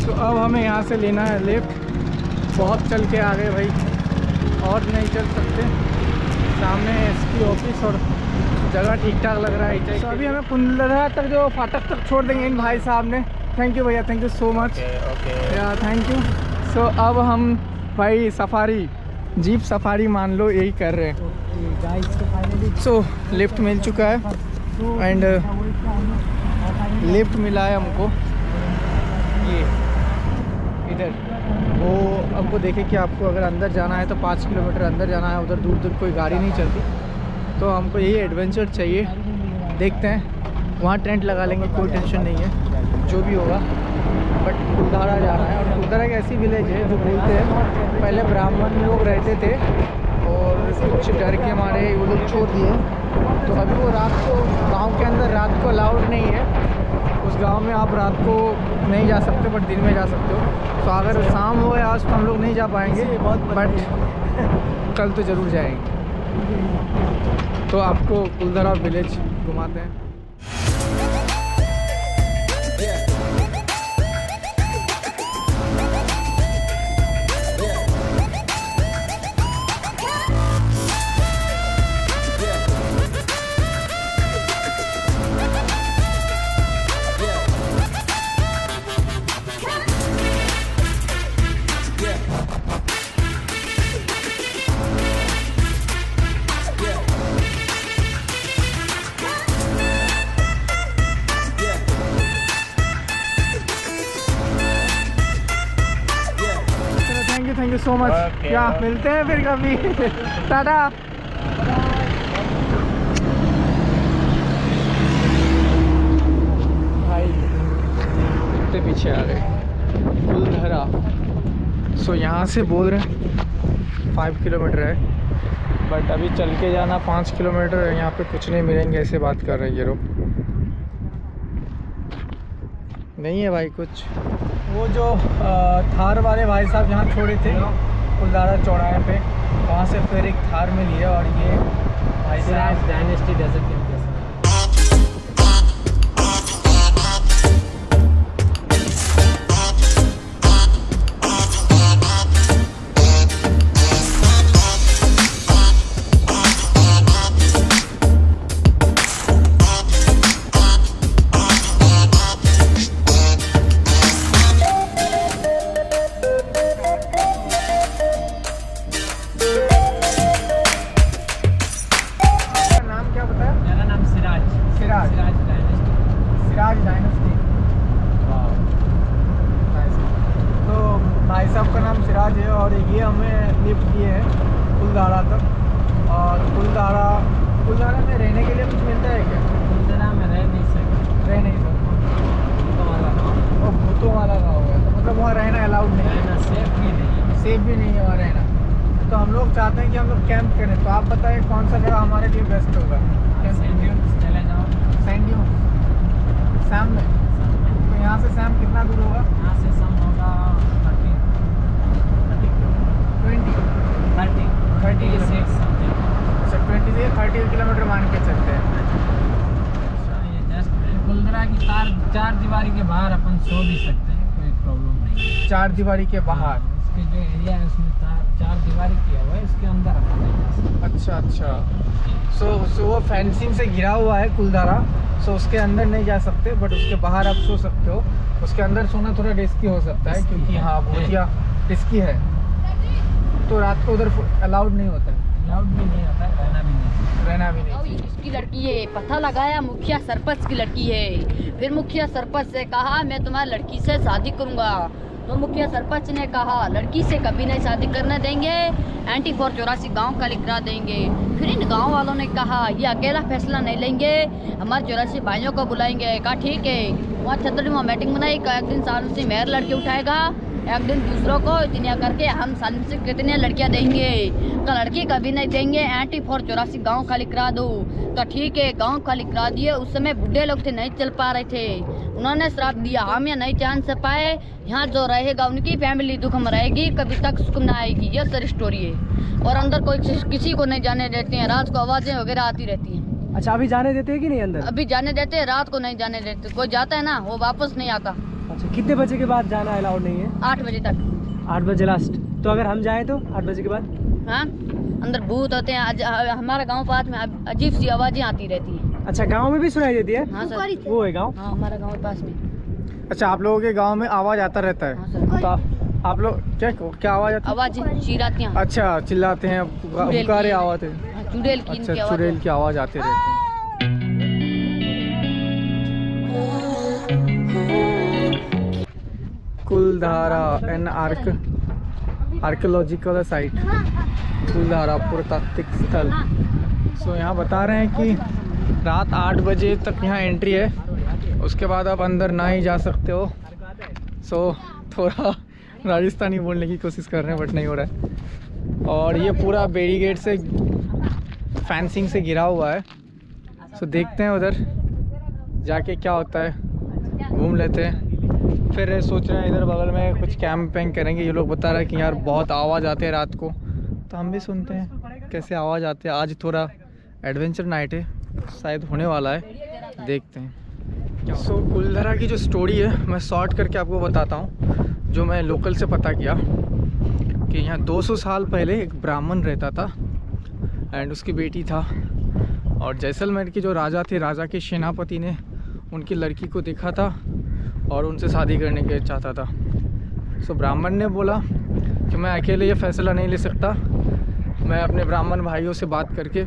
तो अब हमें यहाँ से लेना है लिफ्ट। बहुत चल के आ गए भाई, और नहीं चल सकते। सामने एसपी ऑफिस और जगह ठीक ठाक लग रहा है। तो अभी हमें कुल्लरा तक जो फाटक तक छोड़ देंगे इन भाई साहब ने। थैंक यू भैया, थैंक यू सो मच। या थैंक यू। सो अब हम भाई सफारी, जीप सफारी मान लो यही कर रहे हैं। सो लिफ्ट मिल चुका है एंड लिफ्ट मिला है हमको ये इधर। वो हमको देखे कि आपको अगर अंदर जाना है तो 5 किलोमीटर अंदर जाना है, उधर दूर दूर कोई गाड़ी नहीं चलती। तो हमको यही एडवेंचर चाहिए। देखते हैं, वहाँ टेंट लगा लेंगे, कोई टेंशन नहीं है जो भी होगा। बट कुलधारा जाना है, और कुलधारा एक ऐसी विलेज है जो बोलते हैं पहले ब्राह्मण लोग रहते थे और कुछ डर के मारे वो लोग छोड़ दिए। तो अभी वो रात को गांव के अंदर रात को अलाउड नहीं है। उस गांव में आप रात को नहीं जा सकते बट दिन में जा सकते हो। तो अगर शाम हो या आज तो हम लोग नहीं जा पाएंगे, बट कल तो ज़रूर जाएंगे। तो आपको कुलधारा विलेज घुमाते हैं। Thank you so much. क्या मिलते हैं फिर कभी। टाटा। भाई इतने पीछे आ गए कुलधारा। सो यहाँ से बोल रहे हैं 5 किलोमीटर है, बट अभी चल के जाना 5 किलोमीटर है। यहाँ पे कुछ नहीं मिलेंगे, ऐसे बात कर रहे हैं ये लोग। नहीं है भाई कुछ। वो जो थार वाले भाई साहब यहाँ छोड़े थे कुलधारा चौराहे पे, वहाँ से फिर एक थार में लिया। और ये भाई साहब डायनेस्टी डेजर्ट के सिराज है। और ये हमें लिफ्ट किए हैं कुलधारा तक। और कुलधारा में रहने के लिए कुछ मिलता है क्या? कुलधारा में रह नहीं सकते। भूतों वाला गाँव है, तो मतलब वहाँ रहना अलाउड नहीं है ना, सेफ भी नहीं है वहाँ रहना। तो हम लोग चाहते हैं कि हम लोग कैंप करें। तो आप बताइए कौन सा जगह हमारे लिए बेस्ट होगा? सैंड ड्यून्स चले जाओ। सैंड ड्यून्स शाम में? तो यहाँ से शाम कितना दूर होगा? यहाँ से शाम होगा 30 किलोमीटर मान के चलते हैं। कुलधारा की 4 दीवारी के बाहर अपन सो भी सकते हैं, कोई प्रॉब्लम नहीं। 4 दीवारी के बाहर? उसके जो एरिया है उसमें 4 दीवारी किया हुआ है, उसके अंदर अपन। अच्छा। सो वो फेंसिंग से घिरा हुआ है कुलधारा। सो उसके अंदर नहीं जा सकते, बट उसके बाहर आप सो सकते हो। उसके अंदर सोना थोड़ा रिस्की हो सकता है, क्योंकि हाँ बहुत रिस्की है। तो रात को उधर अलाउड नहीं होता है। अलाउड भी नहीं होता है, रहना भी नहीं। इसकी लड़की है, पता लगाया मुखिया सरपंच की लड़की है। फिर मुखिया सरपंच से कहा मैं तुम्हारी लड़की से शादी करूंगा। तो मुखिया सरपंच ने कहा लड़की से कभी नहीं शादी करने देंगे, एंटी 484 गाँव खाली करा देंगे। फिर इन गाँव वालों ने कहा ये अकेला फैसला नहीं लेंगे, हमारे 84 भाइयों को बुलाएंगे। कहा ठीक है। वहाँ छतरी में मीटिंग बनाई। एक दिन साल से मेयर लड़के उठाएगा, एक दिन दूसरों को इतने करके हम साल से कितने लड़कियां देंगे। तो लड़की कभी नहीं देंगे, एंटी 484 गाँव खाली करा दो। तो ठीक है, गाँव खाली करा दिए। उस समय बुढ़े लोग थे, नहीं चल पा रहे थे, उन्होंने श्राप दिया हम यहाँ नहीं जान से पाए। यहाँ जो रहेगा उनकी फैमिली दुख में रहेगी, कभी तक सुकून न आएगी। ये सारी स्टोरी है। और अंदर कोई किसी को नहीं जाने देते हैं, रात को आवाजें वगैरह आती रहती हैं। अच्छा, अभी जाने देते हैं कि नहीं अंदर? अभी जाने देते हैं, रात को नहीं जाने देते। कोई जाता है ना वो वापस नहीं आता। अच्छा, कितने बजे के बाद जाना अलाउड नहीं है? 8 बजे तक। 8 बजे लास्ट। तो अगर हम जाएं तो 8 बजे के बाद? हाँ, अंदर भूत होते हैं। हमारा गांव पास में अजीब सी आवाजें आती रहती हैं। अच्छा, गांव में भी सुनाई देती है? हाँ सर, वो है गांव? हाँ, हमारा गांव पास में। अच्छा, आप लोगों के गांव में आवाज़ आता रहता है? हाँ सर। तो आप लोग क्या आवाज़ आती है? आवाजें चीराती हैं। अच्छा, चिल्लाते हैं, पुकारे आवाज़ है। हाँ, चुड़ैल की अच्छा, इनकी आवाज़ चुड़ैल की आवाज़ आते रहते हैं। कुलधारा एन आर्कियोलॉजिकल साइट, कुलधारा पुरातात्विक स्थल। सो यहाँ बता रहे हैं कि रात 8 बजे तक यहाँ एंट्री है, उसके बाद आप अंदर ना ही जा सकते हो। सो थोड़ा राजस्थानी बोलने की कोशिश कर रहे हैं बट नहीं हो रहा है। और ये पूरा बैरिकेड से, फेंसिंग से घिरा हुआ है। सो देखते हैं उधर जाके क्या होता है, घूम लेते हैं। फिर सोच रहे हैं इधर बगल में कुछ कैंपिंग करेंगे। ये लोग बता रहे हैं कि यार बहुत आवाज़ आते हैं रात को, तो हम भी सुनते हैं कैसे आवाज़ आते हैं। आज थोड़ा एडवेंचर नाइट है, शायद होने वाला है, देखते हैं। सो कुलधारा की जो स्टोरी है मैं शॉर्ट करके आपको बताता हूँ, जो मैं लोकल से पता किया कि यहाँ 200 साल पहले एक ब्राह्मण रहता था एंड उसकी बेटी था। और जैसलमेर के जो राजा थे, राजा के सेनापति ने उनकी लड़की को देखा था और उनसे शादी करने के चाहता था। सो ब्राह्मण ने बोला कि मैं अकेले ये फ़ैसला नहीं ले सकता, मैं अपने ब्राह्मण भाइयों से बात करके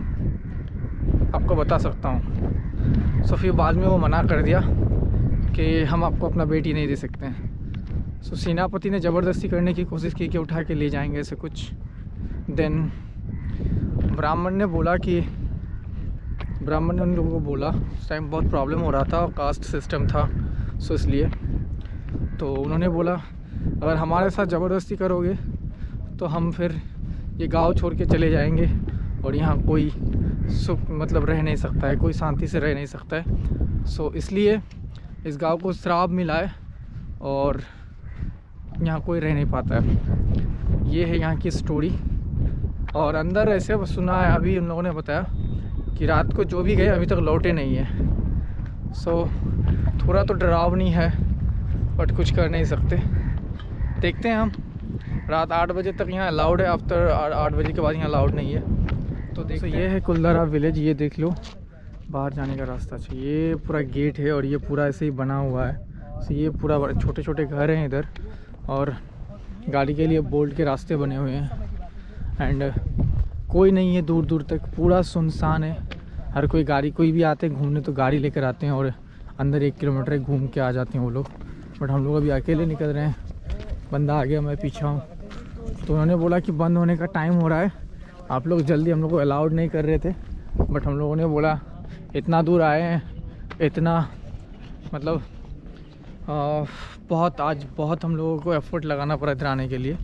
आपको बता सकता हूँ। सो फिर बाद में वो मना कर दिया कि हम आपको अपना बेटी नहीं दे सकते हैं। सो सेनापति ने ज़बरदस्ती करने की कोशिश की कि उठा के ले जाएंगे ऐसे कुछ। देन ब्राह्मण ने उन लोगों को बोला, उस टाइम बहुत प्रॉब्लम हो रहा था और कास्ट सिस्टम था, सो इसलिए तो उन्होंने बोला अगर हमारे साथ ज़बरदस्ती करोगे तो हम फिर ये गांव छोड़ के चले जाएंगे और यहाँ कोई सुख मतलब रह नहीं सकता है, कोई शांति से रह नहीं सकता है। सो इसलिए इस गांव को श्राप मिला है और यहाँ कोई रह नहीं पाता है। ये है यहाँ की स्टोरी। और अंदर ऐसे सुना है, अभी उन लोगों ने बताया कि रात को जो भी गए अभी तक लौटे नहीं है। सो थोड़ा तो डरावनी है बट कुछ कर नहीं सकते। देखते हैं हम। रात 8 बजे तक यहाँ अलाउड है, आफ्टर 8 बजे के बाद यहाँ अलाउड नहीं है। तो देखो ये है कुलधारा विलेज, ये देख लो बाहर जाने का रास्ता। अच्छा, ये पूरा गेट है और ये पूरा ऐसे ही बना हुआ है। तो ये पूरा छोटे छोटे घर हैं इधर और गाड़ी के लिए बोल्ट के रास्ते बने हुए हैं एंड कोई नहीं है दूर दूर तक, पूरा सुनसान है। हर कोई गाड़ी, कोई भी आते हैं घूमने तो गाड़ी लेकर आते हैं और अंदर 1 किलोमीटर घूम के आ जाते हैं वो लोग। बट हम लोग अभी अकेले निकल रहे हैं, बंदा आ गया, मैं पीछे हूँ। तो उन्होंने बोला कि बंद होने का टाइम हो रहा है, आप लोग जल्दी, हम लोग को अलाउड नहीं कर रहे थे। बट हम लोगों ने बोला इतना दूर आए हैं, इतना मतलब आज बहुत हम लोगों को एफर्ट लगाना पड़ा इधर आने के लिए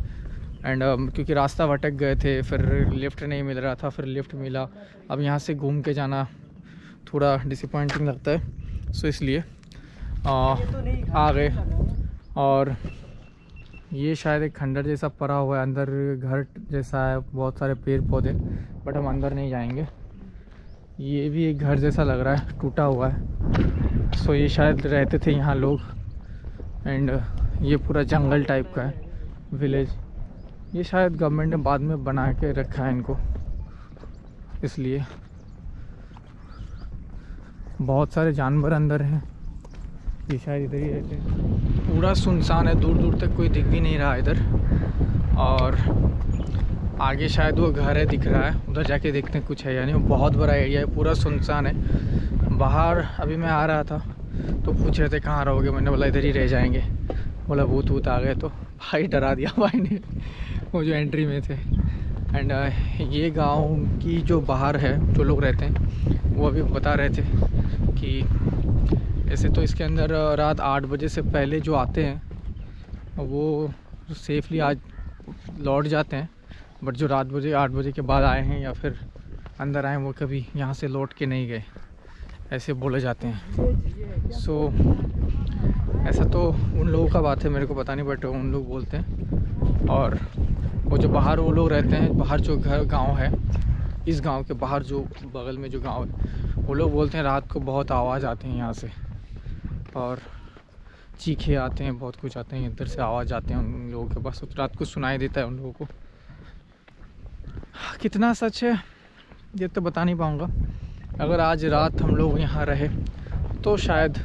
एंड क्योंकि रास्ता भटक गए थे, फिर लिफ्ट नहीं मिल रहा था, फिर लिफ्ट मिला। अब यहाँ से घूम के जाना थोड़ा डिसअपॉइंटिंग लगता है, सो इसलिए आ गए। और ये शायद एक खंडर जैसा पड़ा हुआ है, अंदर घर जैसा है, बहुत सारे पेड़ पौधे, बट हम अंदर नहीं जाएंगे। ये भी एक घर जैसा लग रहा है, टूटा हुआ है। सो ये शायद रहते थे यहाँ लोग एंड ये पूरा जंगल टाइप का है विलेज। ये शायद गवर्नमेंट ने बाद में बना के रखा है इनको, इसलिए बहुत सारे जानवर अंदर हैं। ये शायद इधर ही रहते हैं। पूरा सुनसान है, दूर दूर तक कोई दिख भी नहीं रहा इधर। और आगे शायद वो घर है, दिख रहा है, उधर जाके देखते हैं कुछ है या नहीं। वो बहुत बड़ा एरिया है, पूरा सुनसान है। बाहर अभी मैं आ रहा था तो पूछ रहे थे कहाँ रहोगे, मैंने बोला इधर ही रह जाएंगे। बोला भूत वूत आ गए, तो भाई डरा दिया भाई ने, वो जो एंट्री में थे। एंड ये गांव की जो बाहर है जो लोग रहते हैं वो अभी बता रहे थे कि ऐसे तो इसके अंदर रात 8 बजे से पहले जो आते हैं वो सेफली आज लौट जाते हैं, बट जो रात 8 बजे के बाद आए हैं या फिर अंदर आए वो कभी यहाँ से लौट के नहीं गए, ऐसे बोले जाते हैं। सो ऐसा तो उन लोगों का बात है, मेरे को पता नहीं, बट उन लोग बोलते हैं। और वो जो बाहर वो लोग रहते हैं, बाहर जो गांव है, इस गांव के बाहर जो बगल में जो गांव है, वो लोग बोलते हैं रात को बहुत आवाज़ आते हैं यहाँ से और चीखे आते हैं, बहुत कुछ आते हैं, इधर से आवाज़ आते हैं उन लोगों के पास, रात को सुनाई देता है उन लोगों को। कितना सच है ये तो बता नहीं पाऊँगा। अगर आज रात हम लोग यहाँ रहे तो शायद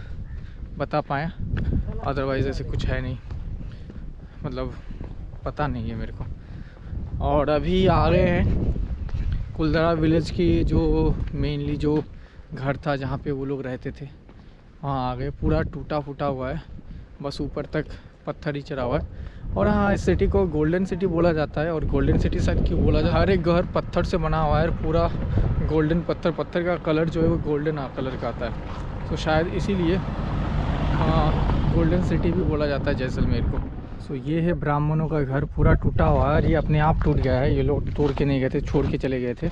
बता पाएँ, अदरवाइज़ ऐसे कुछ है नहीं, मतलब पता नहीं है मेरे को। और अभी आ गए हैं कुलदरा विलेज की जो मेनली जो घर था जहाँ पे वो लोग रहते थे, वहाँ आ गए। पूरा टूटा फूटा हुआ है, बस ऊपर तक पत्थर ही चढ़ा हुआ है। और हाँ, इस सिटी को गोल्डन सिटी बोला जाता है। और गोल्डन सिटी शायद क्यों बोला जाता है, हर एक घर पत्थर से बना हुआ है, पूरा गोल्डन पत्थर का कलर जो है वो गोल्डन कलर का आता है, तो शायद इसीलिए हाँ गोल्डन सिटी भी बोला जाता है जैसलमेर को। सो ये है ब्राह्मणों का घर, पूरा टूटा हुआ है और ये अपने आप टूट गया है, ये लोग तोड़ के नहीं गए थे, छोड़ के चले गए थे।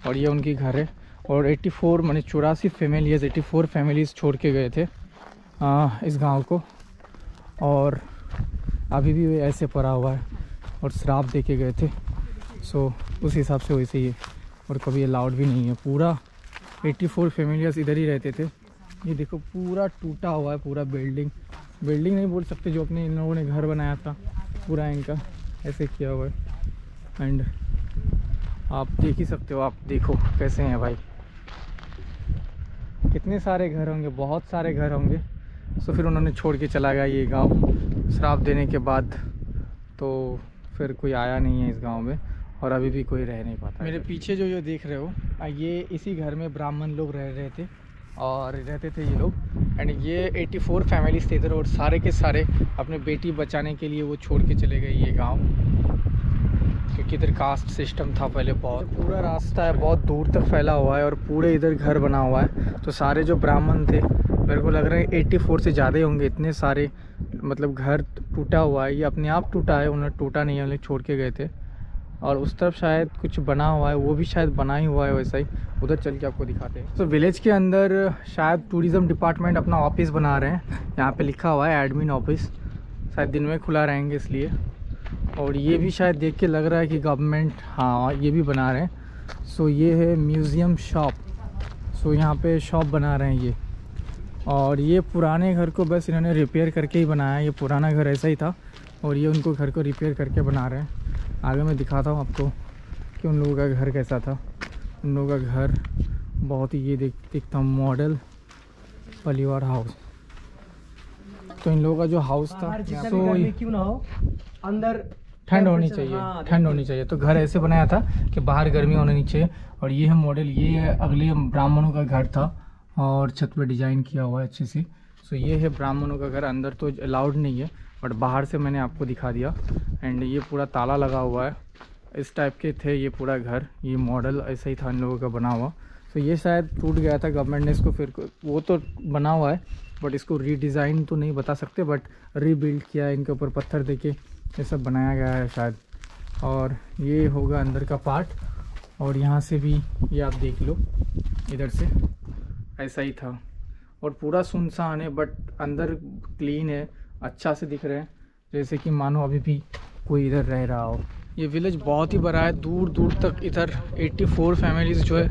और ये उनकी घर है। और 84 माने 84 फैमिलीज 84 फैमिलीज़ छोड़ के गए थे इस गांव को, और अभी भी ऐसे पड़ा हुआ है और श्राप दे के गए थे। सो उस हिसाब से वैसे ही है, और कभी अलाउड भी नहीं है। पूरा 84 फैमिलीज इधर ही रहते थे। ये देखो पूरा टूटा हुआ है, पूरा बिल्डिंग नहीं बोल सकते, जो अपने इन लोगों ने घर बनाया था पूरा इनका ऐसे किया हुआ है। एंड आप देख ही सकते हो, आप देखो कैसे हैं भाई, कितने सारे घर होंगे, बहुत सारे घर होंगे। सो फिर उन्होंने छोड़ के चला गया ये गांव श्राप देने के बाद, तो फिर कोई आया नहीं है इस गांव में, और अभी भी कोई रह नहीं पाता। मेरे पीछे जो ये देख रहे हो, ये इसी घर में ब्राह्मण लोग रह रहे थे और रहते थे ये लोग। एंड ये 84 फैमिलीज थे इधर, और सारे के सारे अपने बेटी बचाने के लिए वो छोड़ के चले गए ये गांव, क्योंकि इधर कास्ट सिस्टम था पहले बहुत। पूरा रास्ता है बहुत दूर तक फैला हुआ है और पूरे इधर घर बना हुआ है। तो सारे जो ब्राह्मण थे, मेरे को लग रहा है 84 से ज़्यादा ही होंगे, इतने सारे मतलब घर टूटा हुआ है। ये अपने आप टूटा है, उन्हें टूटा नहीं है, उन्हें छोड़ के गए थे। और उस तरफ शायद कुछ बना हुआ है, वो भी शायद बना ही हुआ है वैसा ही, उधर चल के आपको दिखाते हैं। तो विलेज के अंदर शायद टूरिज़्म डिपार्टमेंट अपना ऑफिस बना रहे हैं, यहाँ पे लिखा हुआ है एडमिन ऑफिस, शायद दिन में खुला रहेंगे इसलिए। और ये भी शायद देख के लग रहा है कि गवर्नमेंट, हाँ ये भी बना रहे हैं। सो ये है म्यूज़ियम शॉप, सो यहाँ पे शॉप बना रहे हैं ये। और ये पुराने घर को बस इन्होंने रिपेयर करके ही बनाया, ये पुराना घर ऐसा ही था और ये उनको घर को रिपेयर करके बना रहे हैं। आगे मैं दिखाता हूँ आपको कि उन लोगों का घर कैसा था। उन लोगों का घर बहुत ही ये दिखता मॉडल परिवार हाउस। तो इन लोगों का जो हाउस था, तो क्यों ना हो अंदर ठंड होनी चाहिए, ठंड होनी चाहिए, तो घर ऐसे बनाया था कि बाहर गर्मी होनी नहीं चाहिए। और ये है मॉडल, ये अगले ब्राह्मणों का घर था और छत पे डिज़ाइन किया हुआ है अच्छे से। सो ये है ब्राह्मणों का घर, अंदर तो अलाउड नहीं है बट बाहर से मैंने आपको दिखा दिया। एंड ये पूरा ताला लगा हुआ है, इस टाइप के थे ये पूरा घर, ये मॉडल ऐसा ही था इन लोगों का बना हुआ। तो ये शायद टूट गया था, गवर्नमेंट ने इसको फिर, वो तो बना हुआ है बट इसको रीडिज़ाइन तो नहीं बता सकते, बट रीबिल्ड किया है, इनके ऊपर पत्थर देके ये सब बनाया गया है शायद। और ये होगा अंदर का पार्ट, और यहाँ से भी ये आप देख लो, इधर से ऐसा ही था। और पूरा सुनसान है बट अंदर क्लीन है, अच्छा से दिख रहे हैं, जैसे कि मानो अभी भी कोई इधर रह रहा हो। ये विलेज बहुत ही बड़ा है, दूर दूर तक इधर 84 फैमिलीज़ जो है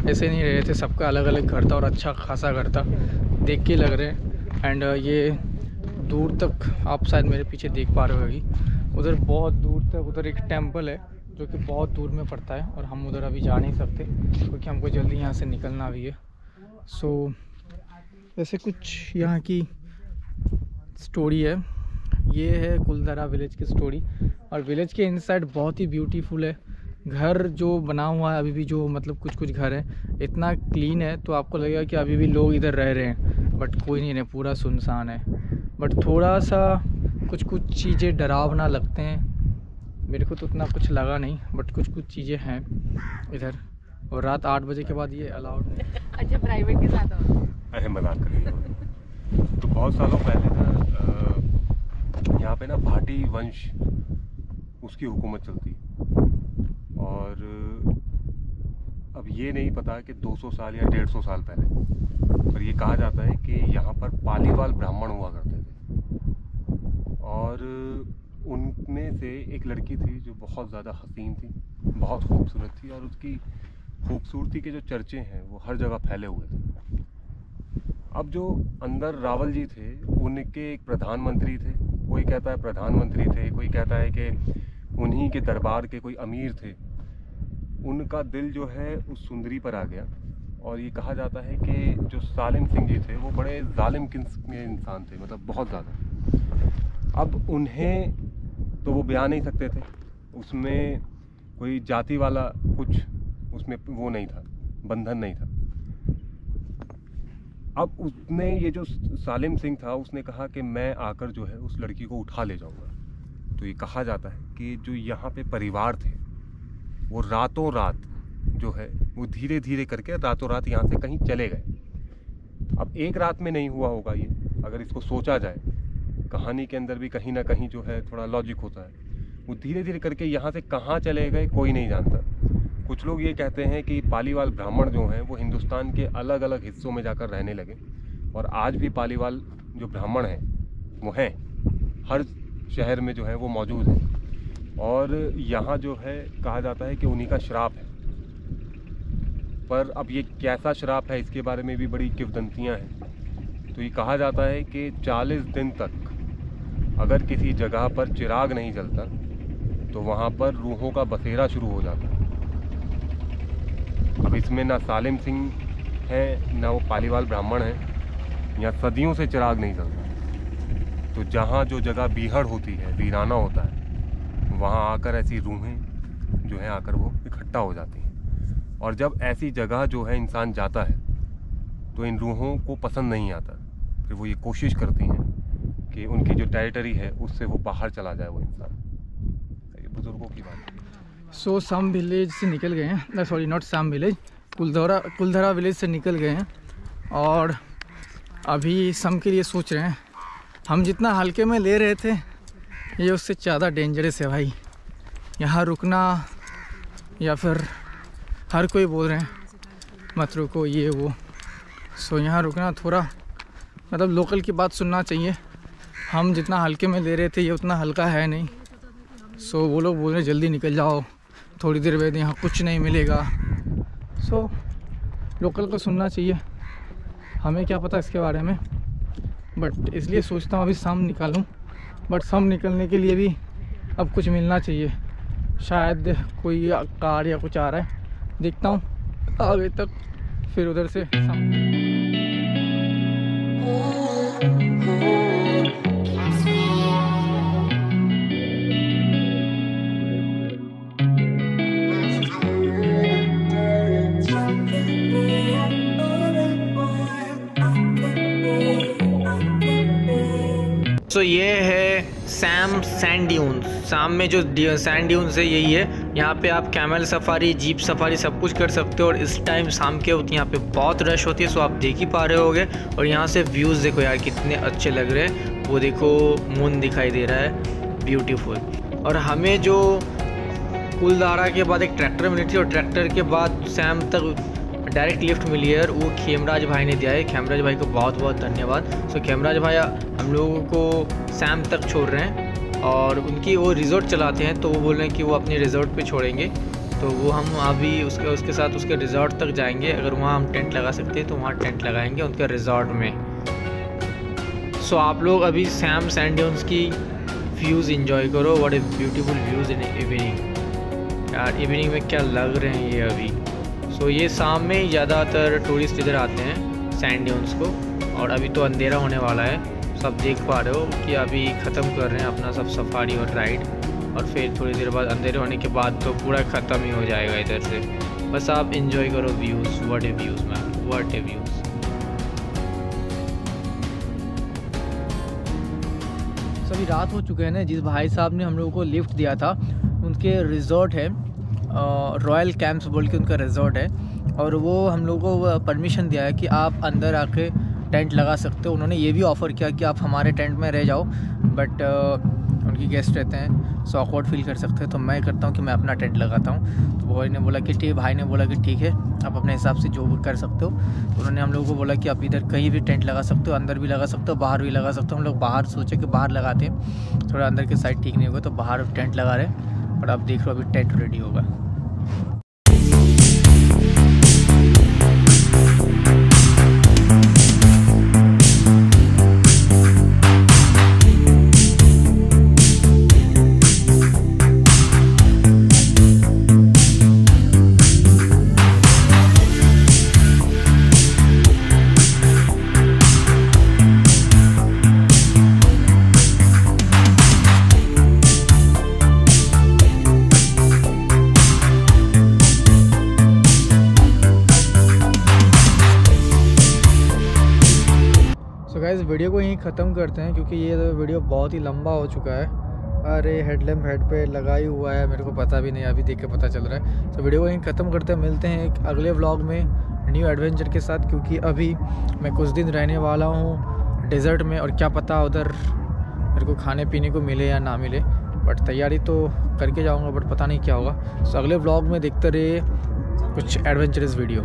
ऐसे नहीं रह रहे थे, सबका अलग अलग घर था और अच्छा खासा घर था, देख के लग रहे हैं। एंड ये दूर तक आप शायद मेरे पीछे देख पा रहे होगी, उधर बहुत दूर तक उधर एक टेम्पल है जो कि बहुत दूर में पड़ता है, और हम उधर अभी जा नहीं सकते क्योंकि हमको जल्दी यहाँ से निकलना भी है। सो ऐसे कुछ यहाँ की स्टोरी है, ये है कुलदरा विलेज की स्टोरी। और विलेज के इनसाइड बहुत ही ब्यूटीफुल है, घर जो बना हुआ है अभी भी, जो मतलब कुछ कुछ घर है इतना क्लीन है तो आपको लगेगा कि अभी भी लोग इधर रह रहे हैं, बट कोई नहीं है, पूरा सुनसान है। बट थोड़ा सा कुछ चीज़ें डरावना लगते हैं, मेरे को तो उतना कुछ लगा नहीं, बट कुछ चीज़ें हैं इधर। और रात 8 बजे के बाद ये अलाउड नहीं। अच्छा, प्राइवेट के साथ हो? अरे मजाक कर रही हो। तो बहुत सालों पहले ना यहाँ पे ना भाटी वंश, उसकी हुकूमत चलती, और अब ये नहीं पता कि 200 साल या 150 साल पहले, पर ये कहा जाता है कि यहाँ पर पालीवाल ब्राह्मण हुआ करते थे। और उनमें से एक लड़की थी जो बहुत ज़्यादा हसीन थी, बहुत खूबसूरत थी, और उसकी खूबसूरती के जो चर्चे हैं वो हर जगह फैले हुए थे। अब जो अंदर रावल जी थे उनके एक प्रधानमंत्री थे, कोई कहता है प्रधानमंत्री थे, कोई कहता है कि उन्हीं के दरबार के कोई अमीर थे। उनका दिल जो है उस सुंदरी पर आ गया और ये कहा जाता है कि जो सालिम सिंह जी थे वो बड़े जालिम किस्म के इंसान थे, मतलब बहुत ज़्यादा। अब उन्हें तो वो बयान नहीं सकते थे, उसमें कोई जाति वाला कुछ उसमें वो नहीं था, बंधन नहीं था। अब उसने, ये जो सालिम सिंह था, उसने कहा कि मैं आकर जो है उस लड़की को उठा ले जाऊंगा। तो ये कहा जाता है कि जो यहाँ पे परिवार थे वो रातों रात जो है वो धीरे धीरे करके रातों रात यहाँ से कहीं चले गए। अब एक रात में नहीं हुआ होगा ये, अगर इसको सोचा जाए, कहानी के अंदर भी कहीं ना कहीं जो है थोड़ा लॉजिक होता है। वो धीरे धीरे करके यहाँ से कहाँ चले गए कोई नहीं जानता। कुछ लोग ये कहते हैं कि पालीवाल ब्राह्मण जो हैं वो हिंदुस्तान के अलग अलग हिस्सों में जाकर रहने लगे और आज भी पालीवाल जो ब्राह्मण हैं वो हैं, हर शहर में जो है वो मौजूद हैं। और यहाँ जो है कहा जाता है कि उन्हीं का श्राप है। पर अब ये कैसा श्राप है इसके बारे में भी बड़ी किंवदंतियाँ हैं। तो ये कहा जाता है कि 40 दिन तक अगर किसी जगह पर चिराग नहीं जलता तो वहाँ पर रूहों का बसेरा शुरू हो जाता है। अब इसमें ना सालिम सिंह है ना वो पालीवाल ब्राह्मण है, यहाँ सदियों से चिराग नहीं जलता। तो जहाँ जो जगह बीहड़ होती है, वीराना होता है, वहाँ आकर ऐसी रूहें जो हैं आकर वो इकट्ठा हो जाती हैं। और जब ऐसी जगह जो है इंसान जाता है तो इन रूहों को पसंद नहीं आता, फिर वो ये कोशिश करती हैं कि उनकी जो टेरिटरी है उससे वो बाहर चला जाए वो इंसान। ये बुजुर्गों की बात है। सो सम विलेज से निकल गए हैं, sorry not some village, Kuldhara village से निकल गए हैं और अभी सम के लिए सोच रहे हैं। हम जितना हल्के में ले रहे थे ये उससे ज़्यादा डेंजरस है भाई। यहाँ रुकना, या फिर हर कोई बोल रहे हैं मत रुको ये वो। सो यहाँ रुकना थोड़ा, मतलब लोकल की बात सुनना चाहिए। हम जितना हल्के में ले रहे थे ये उतना हल्का है नहीं। सो वो लोग बोल रहे जल्दी निकल जाओ, थोड़ी देर बाद यहाँ कुछ नहीं मिलेगा। सो लोकल को सुनना चाहिए, हमें क्या पता इसके बारे में। बट इसलिए सोचता हूँ अभी शाम निकालूँ, बट शाम निकलने के लिए भी अब कुछ मिलना चाहिए। शायद कोई कार या कुछ आ रहा है, देखता हूँ आगे तक, फिर उधर से शाम। तो ये है सैम सैंड ड्यून्स। शाम में जो सैंड ड्यून्स है यही है। यहाँ पे आप कैमल सफारी, जीप सफारी सब कुछ कर सकते हो। और इस टाइम शाम के वक्त यहाँ पे बहुत रश होती है, सो आप देख ही पा रहे होगे। और यहाँ से व्यूज़ देखो यार कितने अच्छे लग रहे हैं। वो देखो मून दिखाई दे रहा है, ब्यूटीफुल। और हमें जो कुलधारा के बाद एक ट्रैक्टर मिली थी और ट्रैक्टर के बाद सैम तक डायरेक्ट लिफ्ट मिली है, और वो खेमराज भाई ने दिया है। खेमराज भाई को बहुत बहुत धन्यवाद। सो खेमराज भाई हम लोगों को सैम तक छोड़ रहे हैं और उनकी वो रिज़ॉर्ट चलाते हैं, तो वो बोल रहे हैं कि वो अपने रिज़ॉर्ट पे छोड़ेंगे। तो वो हम अभी उसके साथ उसके रिज़ॉर्ट तक जाएंगे। अगर वहाँ हम टेंट लगा सकते हैं तो वहाँ टेंट लगाएंगे उनके रिज़ॉर्ट में। सो आप लोग अभी सैम सैंड ड्यून्स की व्यूज़ इंजॉय करो। What a beautiful views in evening. यार इवनिंग में क्या लग रहे हैं ये अभी। सो ये शाम में ज़्यादातर टूरिस्ट इधर आते हैं सैंड ड्यून्स को। और अभी तो अंधेरा होने वाला है, सब देख पा रहे हो कि अभी ख़त्म कर रहे हैं अपना सब सफारी और राइड। और फिर थोड़ी देर बाद अंधेरे होने के बाद तो पूरा ख़त्म ही हो जाएगा इधर से। बस आप इंजॉय करो views. What A views ma'am, what A views. सभी रात हो चुके हैं ना। जिस भाई साहब ने हम लोगों को लिफ्ट दिया था उनके रिज़ॉर्ट है, रॉयल कैंप्स बोल के उनका रिज़ॉर्ट है। और वो हम लोगों को परमिशन दिया है कि आप अंदर आके टेंट लगा सकते हो। उन्होंने ये भी ऑफ़र किया कि आप हमारे टेंट में रह जाओ, बट उनकी गेस्ट रहते हैं, सो ऑकवर्ड फील कर सकते हैं। तो मैं करता हूँ कि मैं अपना टेंट लगाता हूँ। तो भाई ने बोला कि ठीक है आप अपने हिसाब से जो कर सकते हो। तो उन्होंने हम लोगों को बोला कि आप इधर कहीं भी टेंट लगा सकते हो, अंदर भी लगा सकते हो, बाहर भी लगा सकते हो। हम लोग बाहर सोचे कि बाहर लगाते हैं, थोड़ा अंदर के साइड ठीक नहीं होगा, तो बाहर टेंट लगा रहे हैं। और आप देख लो अभी टेंट रेडी होगा। तो गाइस वीडियो को यहीं ख़त्म करते हैं क्योंकि ये वीडियो बहुत ही लंबा हो चुका है। अरे हेडलैम्प हेड पे लगा ही हुआ है, मेरे को पता भी नहीं, अभी देख के पता चल रहा है। तो वीडियो को यहीं ख़त्म करते हैं, मिलते हैं एक अगले व्लॉग में न्यू एडवेंचर के साथ, क्योंकि अभी मैं कुछ दिन रहने वाला हूँ डेज़र्ट में और क्या पता उधर मेरे को खाने पीने को मिले या ना मिले, बट तैयारी तो करके जाऊँगा, बट पता नहीं क्या होगा। तो अगले व्लॉग में देखते रहिए कुछ एडवेंचरस वीडियो।